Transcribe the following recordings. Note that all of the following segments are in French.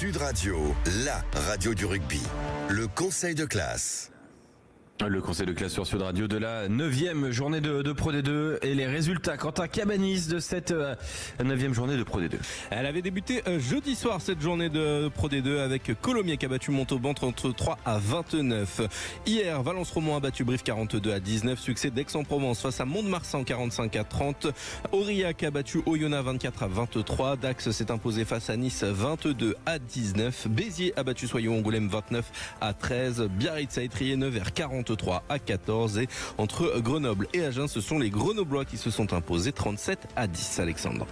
Sud Radio, la radio du rugby. Le conseil de classe. Le conseil de classe sur Sud Radio de la 9e journée de Pro D2 et les résultats. Quentin Cabanis de cette 9e journée de Pro D2. Elle avait débuté jeudi soir cette journée de Pro D2 avec Colomiers qui a battu Montauban 33-29. Hier, Valence-Romand a battu Brive 42-19. Succès d'Aix-en-Provence face à Mont-de-Marsan 45-30. Aurillac a battu Oyonnax 24-23. Dax s'est imposé face à Nice 22-19. Béziers a battu Soyons-Angoulême 29-13. Biarritz a étrié Nevers 43-14 et entre Grenoble et Agen, ce sont les Grenoblois qui se sont imposés 37-10. Alexandre.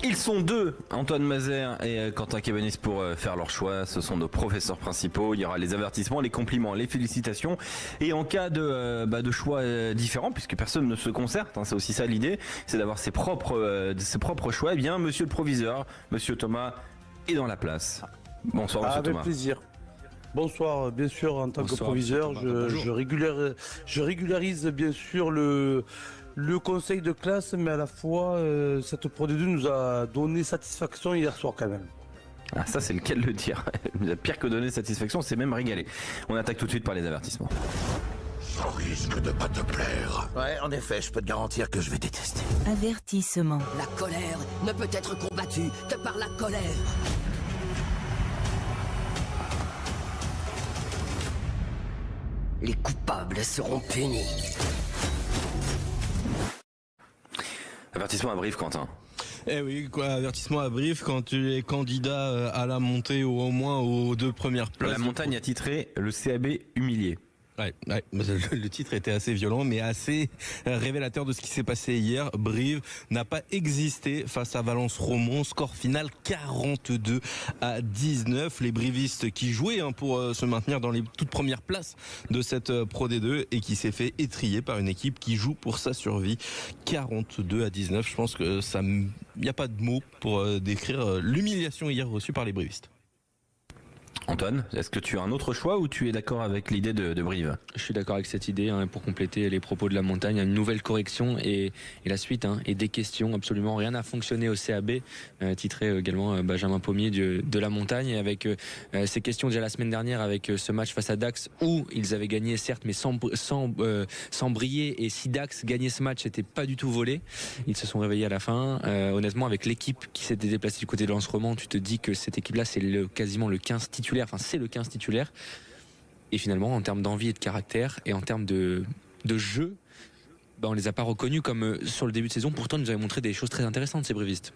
Ils sont deux, Antoine Mazer et Quentin Cabanis, pour faire leur choix. Ce sont nos professeurs principaux. Il y aura les avertissements, les compliments, les félicitations. Et en cas de choix différents, puisque personne ne se concerte, c'est aussi ça l'idée, c'est d'avoir ses propres choix. Eh bien, monsieur le proviseur, monsieur Thomas, est dans la place. Bonsoir, monsieur Thomas. Avec plaisir. Bonsoir, bien sûr, en tant que proviseur, je régularise bien sûr le conseil de classe, mais à la fois, cette Pro D2 nous a donné satisfaction hier soir quand même. Ah, ça c'est le cas de le dire. Pire que donner satisfaction, c'est même régalé. On attaque tout de suite par les avertissements. Ça risque de pas te plaire. Ouais, en effet, je peux te garantir que je vais détester. Avertissement. La colère ne peut être combattue que par la colère. Les coupables seront punis. Avertissement à Brive, Quentin. Eh oui, avertissement à Brive quand tu es candidat à la montée ou au moins aux deux premières places. La montagne a titré le CAB humilié. Ouais, le titre était assez violent, mais assez révélateur de ce qui s'est passé hier. Brive n'a pas existé face à Valence-Romand. Score final 42-19. Les brivistes qui jouaient pour se maintenir dans les toutes premières places de cette Pro D2 et qui s'est fait étrier par une équipe qui joue pour sa survie. 42-19. Je pense que il n'y a pas de mots pour décrire l'humiliation hier reçue par les brivistes. Antoine, est-ce que tu as un autre choix ou tu es d'accord avec l'idée de Brive ? Je suis d'accord avec cette idée, pour compléter les propos de la montagne, une nouvelle correction et la suite, et des questions. Absolument rien n'a fonctionné au CAB, titré également Benjamin Pommier de la montagne, avec ces questions déjà la semaine dernière avec ce match face à Dax où ils avaient gagné certes mais sans briller, et si Dax gagnait ce match c'était pas du tout volé. Ils se sont réveillés à la fin. Honnêtement, avec l'équipe qui s'était déplacée du côté de Lens-Romand, tu te dis que cette équipe-là c'est quasiment le 15 titulaire. C'est le 15 titulaire. Et finalement, en termes d'envie et de caractère, et en termes de jeu, on les a pas reconnus comme sur le début de saison. Pourtant, ils nous avaient montré des choses très intéressantes, ces brivistes.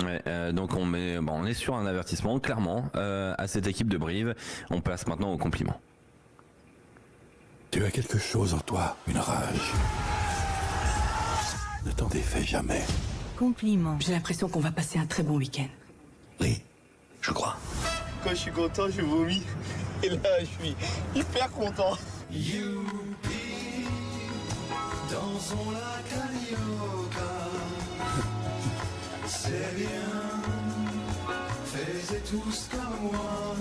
Ouais, donc on est sur un avertissement, clairement, à cette équipe de Brive. On passe maintenant au compliment. Tu as quelque chose en toi, une rage. Ne t'en défais jamais. Compliment. J'ai l'impression qu'on va passer un très bon week-end. Oui, je crois. Quand je suis content, je vomis. Et là, je suis hyper content. Youpi, dansons la carioca. C'est bien, faites tous comme moi.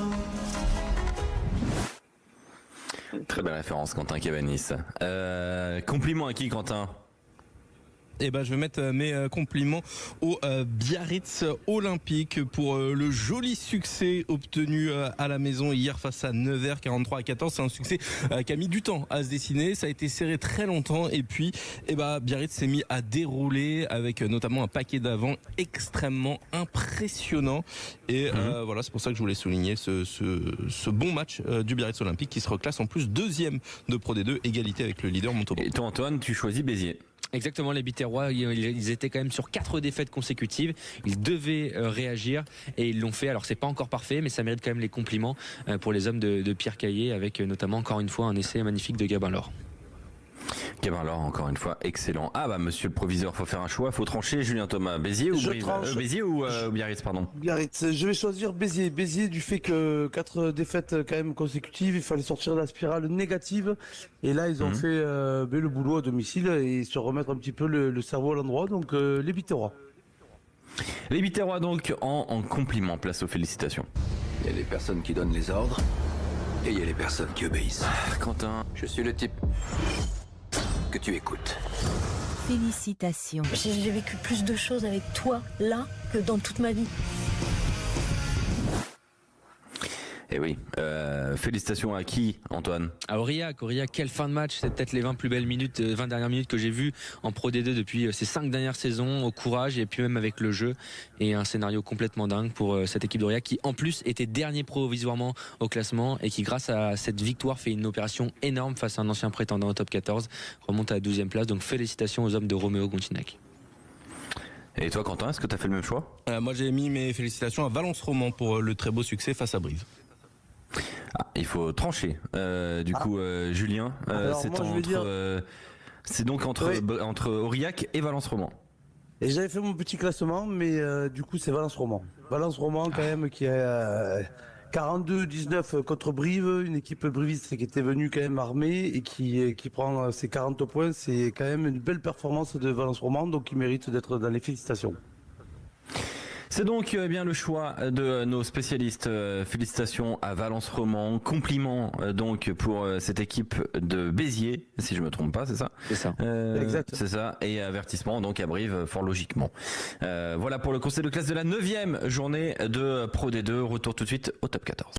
Très belle référence, Quentin Cabanis. Compliment à qui, Quentin ? Je vais mettre mes compliments au Biarritz Olympique pour le joli succès obtenu à la maison hier face à Nevers 43-14. C'est un succès qui a mis du temps à se dessiner. Ça a été serré très longtemps et puis Biarritz s'est mis à dérouler avec notamment un paquet d'avant extrêmement impressionnant. Et voilà, c'est pour ça que je voulais souligner ce bon match du Biarritz Olympique qui se reclasse en plus deuxième de Pro D2, égalité avec le leader Montauban. Et toi, Antoine, tu choisis Béziers. Exactement, les Biterrois, ils étaient quand même sur 4 défaites consécutives. Ils devaient réagir et ils l'ont fait. Alors c'est pas encore parfait, mais ça mérite quand même les compliments pour les hommes de Pierre Caillé, avec notamment encore une fois un essai magnifique de Gabin Laure. Gabin Laure, encore une fois, excellent. Monsieur le proviseur, faut faire un choix, faut trancher. Julien Thomas, Béziers ou Brive ? Béziers ou Biarritz, pardon ? Biarritz, je vais choisir Béziers. Béziers, du fait que 4 défaites quand même consécutives, il fallait sortir de la spirale négative. Et là, ils ont fait le boulot à domicile et se remettre un petit peu le cerveau à l'endroit. Donc, les Biterrois. Les Biterrois, donc, en compliment, place aux félicitations. Il y a les personnes qui donnent les ordres et il y a les personnes qui obéissent. Quentin, je suis le type que tu écoutes. Félicitations. J'ai vécu plus de choses avec toi, là, que dans toute ma vie. Et oui, félicitations à qui, Antoine? À Aurillac, quelle fin de match. C'est peut-être les 20 plus belles minutes, 20 dernières minutes que j'ai vues en Pro D2 depuis ces 5 dernières saisons, au courage et puis même avec le jeu. Et un scénario complètement dingue pour cette équipe d'Aurillac qui en plus était dernier provisoirement au classement et qui grâce à cette victoire fait une opération énorme face à un ancien prétendant au top 14, remonte à la 12e place. Donc félicitations aux hommes de Roméo Gontignac. Et toi, Quentin, est-ce que tu as fait le même choix? Moi, j'ai mis mes félicitations à Valence Roman pour le très beau succès face à Brive. Il faut trancher. Coup, Julien, c'est donc entre Aurillac et Valence Roman. Et j'avais fait mon petit classement, mais du coup c'est Valence Roman. Valence Roman quand même qui est 42-19 contre Brive, une équipe briviste qui était venue quand même armée et qui prend ses 40 points. C'est quand même une belle performance de Valence Roman, donc il mérite d'être dans les félicitations. C'est donc bien le choix de nos spécialistes. Félicitations à Valence Roman, compliments donc pour cette équipe de Béziers, si je me trompe pas, c'est ça? C'est ça. Exact. C'est ça, et avertissement donc à Brive, fort logiquement. Voilà pour le conseil de classe de la 9e journée de Pro D2. Retour tout de suite au top 14.